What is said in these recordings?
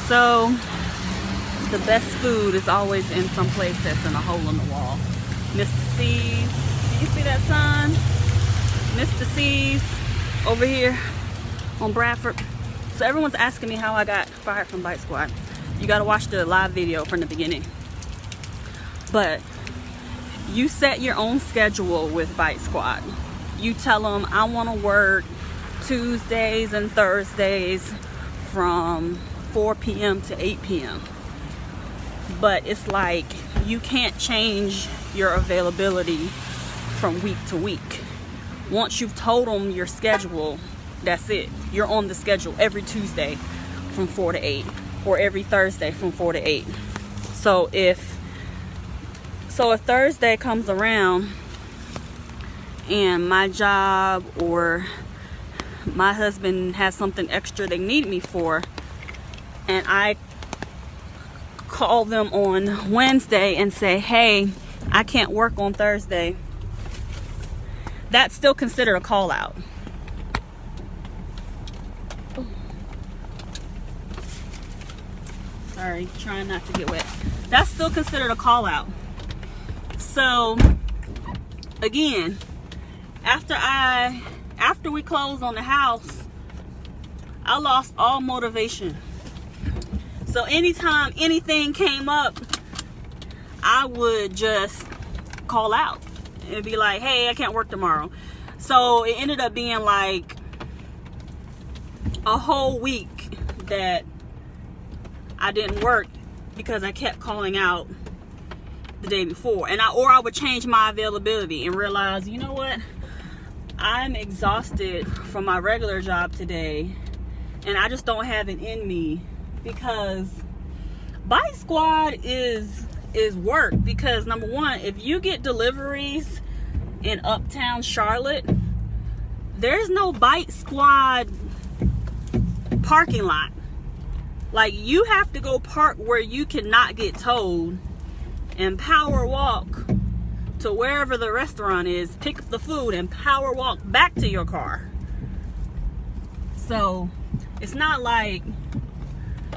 So the best food is always in some place that's in a hole in the wall. Mr. C's, do you see that sign? Mr. C's over here on Bradford. So everyone's asking me how I got fired from Bite Squad. You gotta watch the live video from the beginning. But you set your own schedule with Bite Squad. You tell them, I want to work Tuesdays and Thursdays from 4 p.m. to 8 p.m. But it's like you can't change your availability from week to week. Once you've told them your schedule, that's it. You're on the schedule every Tuesday from 4 to 8 or every Thursday from 4 to 8. So if Thursday comes around and my job or my husband has something extra they need me for, and I call them on Wednesday and say, hey, I can't work on Thursday, that's still considered a call out. Sorry, trying not to get wet. That's still considered a call out. So again, after we closed on the house, I lost all motivation. So anytime anything came up, I would just call out and be like, hey, I can't work tomorrow. So it ended up being like a whole week that I didn't work because I kept calling out the day before. And I would change my availability and realize, you know what? I'm exhausted from my regular job today and I just don't have it in me, because Bite Squad is work. Because number one, if you get deliveries in uptown Charlotte, there's no Bite Squad parking lot. Like, you have to go park where you cannot get towed and power walk to wherever the restaurant is, pick up the food and power walk back to your car. So it's not like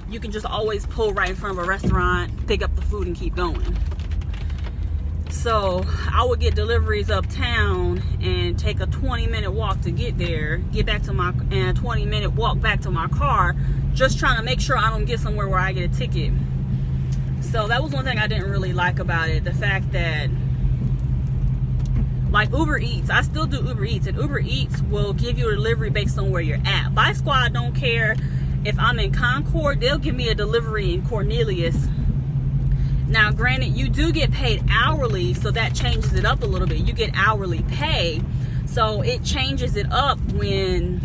you can just always pull right in front of a restaurant, pick up the food and keep going. So I would get deliveries uptown and take a 20-minute walk to get there, get back to my, and a 20-minute walk back to my car, just trying to make sure I don't get somewhere where I get a ticket. So that was one thing I didn't really like about it. The fact that, like Uber Eats, I still do Uber Eats, and Uber Eats will give you a delivery based on where you're at. Bite Squad don't care if I'm in Concord, they'll give me a delivery in Cornelius. Now granted, you do get paid hourly, so that changes it up a little bit. You get hourly pay, so it changes it up when,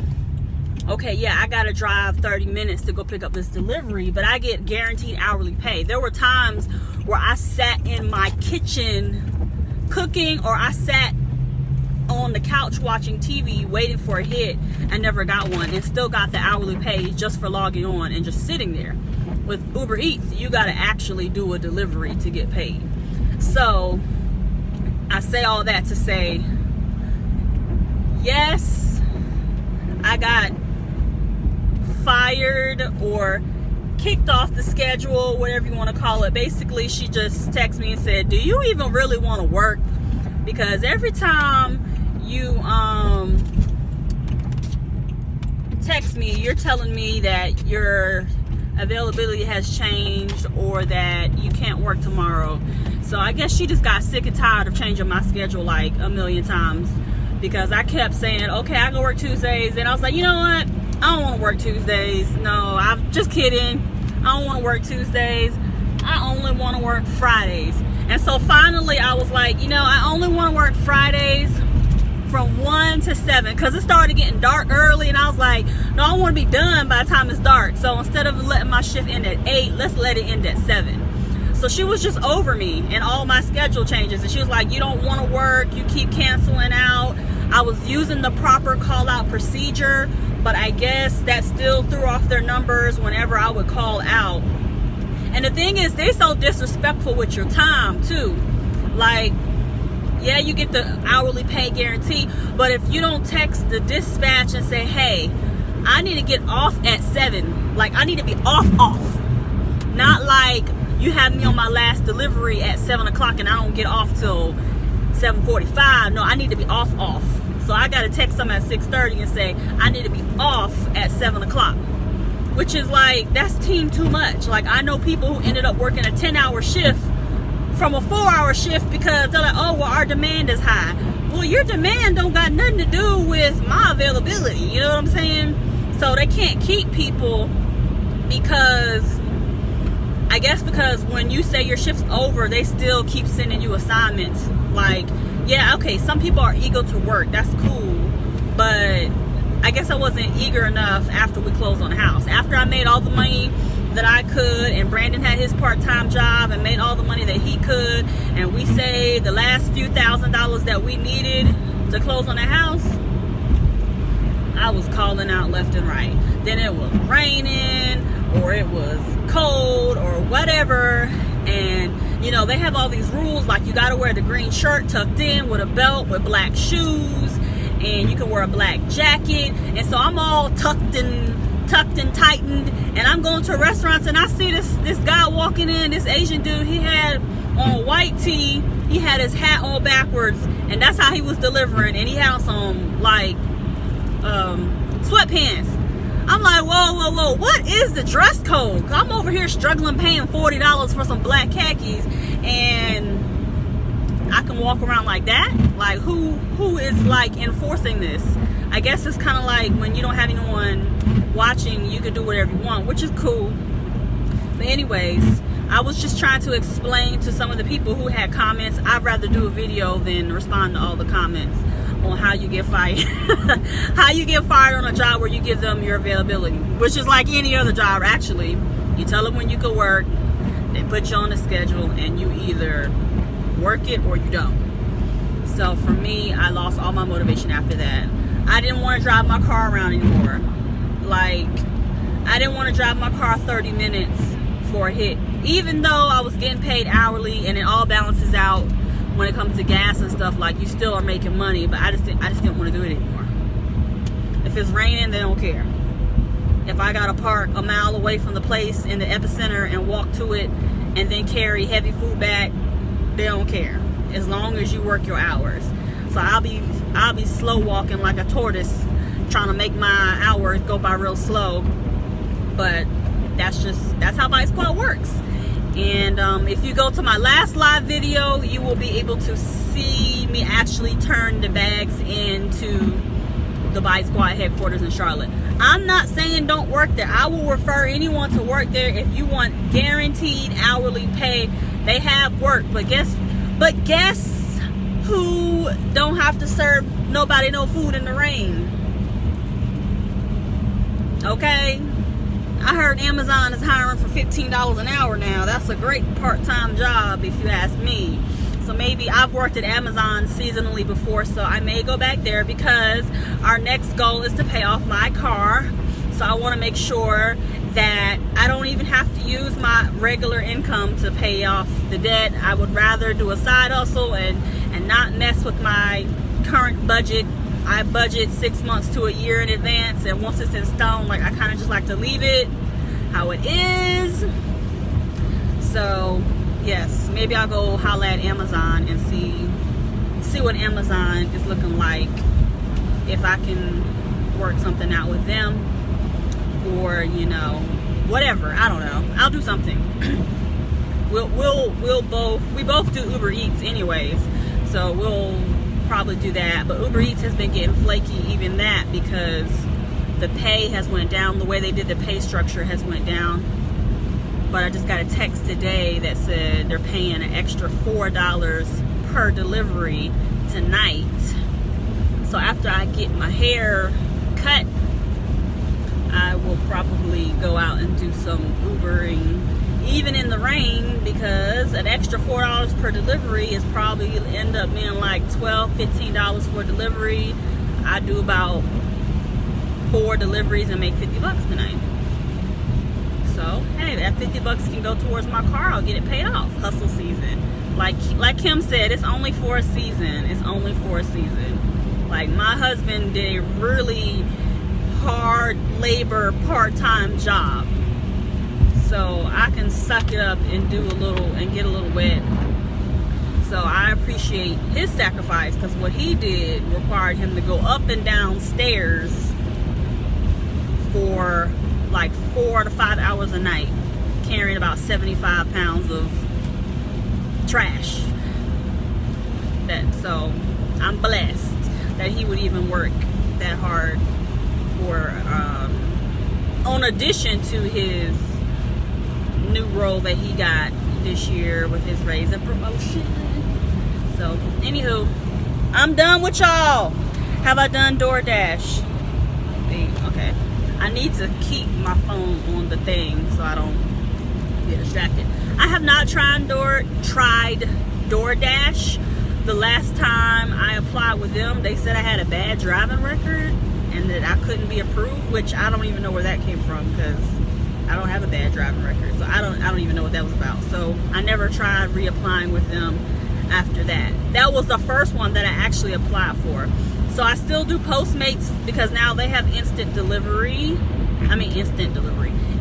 okay, yeah, I gotta drive 30 minutes to go pick up this delivery, but I get guaranteed hourly pay. There were times where I sat in my kitchen cooking, or I sat on the couch watching TV waiting for a hit and never got one, and still got the hourly pay just for logging on and just sitting there. With Uber Eats, you gotta actually do a delivery to get paid. So I say all that to say, yes, I got fired or kicked off the schedule, whatever you want to call it. Basically, she just texted me and said, do you even really want to work? Because every time you text me, you're telling me that your availability has changed or that you can't work tomorrow. So I guess she just got sick and tired of changing my schedule like a million times, because I kept saying, okay, I go work Tuesdays, and I was like, you know what, I don't want to work Tuesdays. No, I'm just kidding. I don't want to work Tuesdays. I only want to work Fridays. And so finally I was like, you know, I only want to work Fridays from 1 to 7, because it started getting dark early, and I was like, no, I want to be done by the time it's dark. So instead of letting my shift end at 8, let's let it end at 7. So she was just over me and all my schedule changes, and she was like, you don't want to work, you keep canceling out. I was using the proper call out procedure, but I guess that still threw off their numbers whenever I would call out. And the thing is, they're so disrespectful with your time too. Like, yeah, you get the hourly pay guarantee, but if you don't text the dispatch and say, hey, I need to get off at 7, like I need to be off, Not like you have me on my last delivery at 7 o'clock and I don't get off till 7:45. No, I need to be off. So I got to text them at 6:30 and say, I need to be off at 7 o'clock. Which is like, that's team too much. Like, I know people who ended up working a 10-hour shift from a 4-hour shift because they're like, oh, well, our demand is high. Well, your demand don't got nothing to do with my availability. You know what I'm saying? So they can't keep people because, I guess because when you say your shift's over, they still keep sending you assignments. Like, yeah, okay, some people are eager to work. That's cool. But I guess I wasn't eager enough after we closed on the house. After I made all the money that I could, and Brandon had his part-time job and made all the money that he could, and we saved the last few $1,000s that we needed to close on the house, I was calling out left and right. Then it was raining, or it was cold, or whatever, and you know, they have all these rules, like you gotta wear the green shirt tucked in with a belt with black shoes, and you can wear a black jacket. And so I'm all tucked and tightened, and I'm going to restaurants, and I see this guy walking in, this Asian dude. He had on a white tee, he had his hat on backwards, and that's how he was delivering, and he had on some like sweatpants. I'm like, whoa, what is the dress code? 'Cause I'm over here struggling paying $40 for some black khakis, and I can walk around like that? Like, who is like enforcing this? I guess it's kind of like when you don't have anyone watching, you can do whatever you want, which is cool. But anyways, I was just trying to explain to some of the people who had comments. I'd rather do a video than respond to all the comments on how you get fired. How you get fired on a job where you give them your availability, which is like any other job. Actually, you tell them when you can work, they put you on the schedule, and you either work it or you don't. So for me, I lost all my motivation after that. I didn't want to drive my car around anymore. Like, I didn't want to drive my car 30 minutes for a hit, even though I was getting paid hourly, and it all balances out when it comes to gas and stuff. Like, you still are making money, but I just didn't want to do it anymore. If it's raining, they don't care. If I gotta park a mile away from the place in the epicenter and walk to it and then carry heavy food back, they don't care, as long as you work your hours. So I'll be slow walking like a tortoise, trying to make my hours go by real slow. But that's how Vice Squad works. And if you go to my last live video, you will be able to see me actually turn the bags into the Vice Squad headquarters in Charlotte. I'm not saying don't work there. I will refer anyone to work there if you want guaranteed hourly pay. They have work, but guess who don't have to serve nobody no food in the rain? Okay? I heard Amazon is hiring for $15 an hour now. That's a great part-time job if you ask me. So maybe I've worked at Amazon seasonally before, so I may go back there because our next goal is to pay off my car. So I want to make sure that I don't even have to use my regular income to pay off the debt. I would rather do a side hustle and not mess with my current budget. I budget 6 months to a year in advance, and once it's in stone, like, I kind of just like to leave it how it is. So yes, maybe I'll go holla at Amazon and see what Amazon is looking like, if I can work something out with them, or you know, whatever. I don't know. I'll do something. We both do Uber Eats anyways, so we'll probably do that. But Uber Eats has been getting flaky, even that, because the pay has went down. The way they did the pay structure has went down. But I just got a text today that said they're paying an extra $4 per delivery tonight. So after I get my hair cut, I will probably go out and do some Ubering, even in the rain, because an extra $4 per delivery is probably end up being like $12, $15 for delivery. I do about 4 deliveries and make $50 tonight. So hey, that $50 can go towards my car. I'll get it paid off. Hustle season. Like Kim said, it's only for a season. It's only for a season. Like, my husband did a really hard labor part-time job. so I can suck it up and do a little and get a little wet. So I appreciate his sacrifice, because what he did required him to go up and down stairs for like 4 to 5 hours a night, carrying about 75 pounds of trash. So I'm blessed that he would even work that hard for, on addition to his new role that he got this year with his raise and promotion. So, anywho, I'm done with y'all. Have I done DoorDash? Okay. I need to keep my phone on the thing so I don't get distracted. I have not tried DoorDash. The last time I applied with them, they said I had a bad driving record and that I couldn't be approved, which I don't even know where that came from, because I don't have a bad driving record. So I don't even know what that was about. So I never tried reapplying with them after that. That was the first one that I actually applied for. So I still do Postmates, because now they have instant delivery.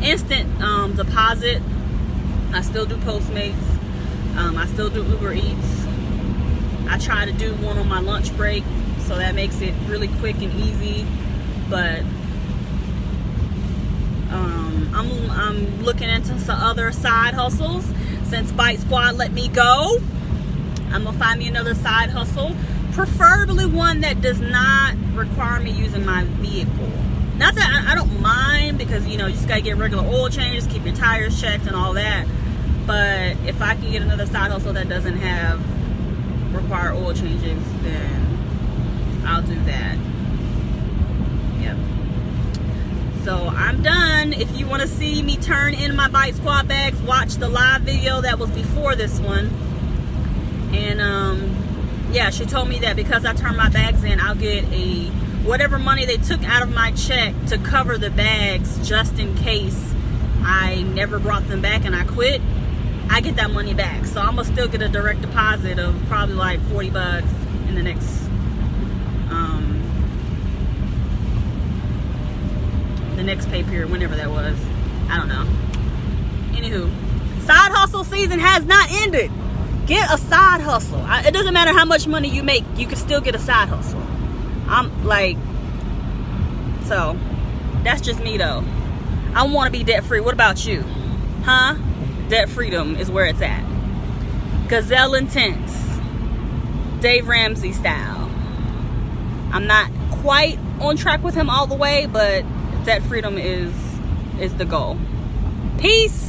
Instant deposit. I still do Postmates. I still do Uber Eats. I try to do one on my lunch break, so that makes it really quick and easy. But I'm looking into some other side hustles. Since Bite Squad let me go, I'm gonna find me another side hustle, preferably one that does not require me using my vehicle. Not that I don't mind, because you just gotta get regular oil changes, keep your tires checked and all that. But if I can get another side hustle that doesn't require oil changes, then I'll do that. Yep. So I'm done. If you want to see me turn in my Bite Squad bags, watch the live video that was before this one. And yeah, she told me that because I turned my bags in, I'll get whatever money they took out of my check to cover the bags, just in case I never brought them back and I quit. I get that money back. So I'm gonna still get a direct deposit of probably like $40 in the next pay period, whenever that was. I don't know. Anywho, side hustle season has not ended. Get a side hustle. It doesn't matter how much money you make, you can still get a side hustle. So that's just me though. I want to be debt free. What about you? Huh? Debt freedom is where it's at. Gazelle Intense, Dave Ramsey style. I'm not quite on track with him all the way, but debt freedom is the goal. Peace.